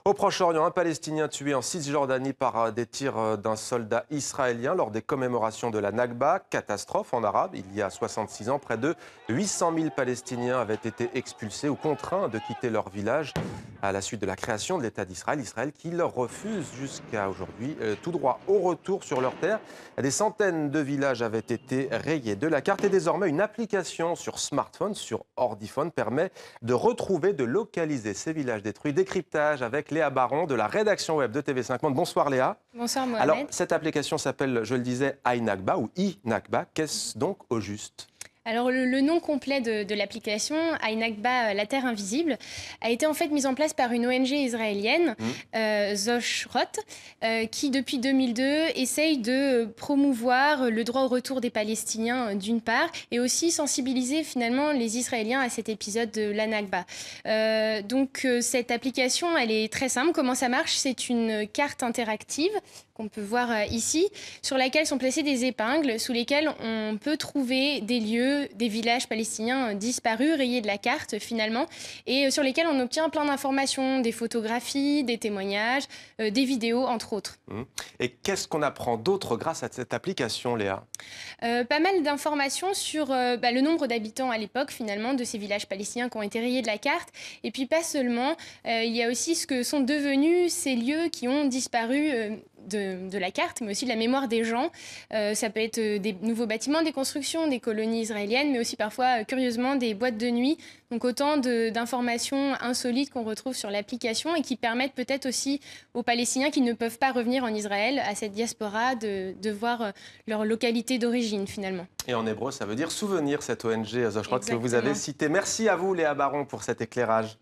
Au Proche-Orient, un Palestinien tué en Cisjordanie par des tirs d'un soldat israélien lors des commémorations de la Nakba. Catastrophe en arabe. Il y a 66 ans, près de 800 000 Palestiniens avaient été expulsés ou contraints de quitter leur village à la suite de la création de l'État d'Israël. Israël qui leur refuse jusqu'à aujourd'hui tout droit au retour sur leur terre. Des centaines de villages avaient été rayés de la carte et désormais une application sur smartphone, sur ordiphone, permet de retrouver, de localiser ces villages détruits. Décryptage avec Léa Baron de la rédaction web de TV5 Monde. Bonsoir Léa. Bonsoir Mohamed. Alors, cette application s'appelle, je le disais, iNakba ou iNakba. Qu'est-ce donc au juste ? Alors le nom complet de l'application, iNakba, la Terre Invisible, a été en fait mise en place par une ONG israélienne, Zoshrot, qui depuis 2002 essaye de promouvoir le droit au retour des Palestiniens d'une part, et aussi sensibiliser finalement les Israéliens à cet épisode de la Nakba. Donc cette application, elle est très simple. Comment ça marche? C'est une carte interactive qu'on peut voir ici, sur laquelle sont placées des épingles, sous lesquelles on peut trouver des lieux, des villages palestiniens disparus, rayés de la carte finalement, et sur lesquels on obtient plein d'informations, des photographies, des témoignages, des vidéos entre autres. Et qu'est-ce qu'on apprend d'autre grâce à cette application, Léa? Pas mal d'informations sur le nombre d'habitants à l'époque finalement de ces villages palestiniens qui ont été rayés de la carte, et puis pas seulement, il y a aussi ce que sont devenus ces lieux qui ont disparu de la carte, mais aussi de la mémoire des gens. Ça peut être des nouveaux bâtiments, des constructions, des colonies israéliennes, mais aussi parfois, curieusement, des boîtes de nuit. Donc autant d'informations insolites qu'on retrouve sur l'application et qui permettent peut-être aussi aux Palestiniens qui ne peuvent pas revenir en Israël, à cette diaspora, de voir leur localité d'origine finalement. Et en hébreu, ça veut dire souvenir, cette ONG Zoshrot que vous avez Exactement. citée. Merci à vous, Léa Baron, pour cet éclairage.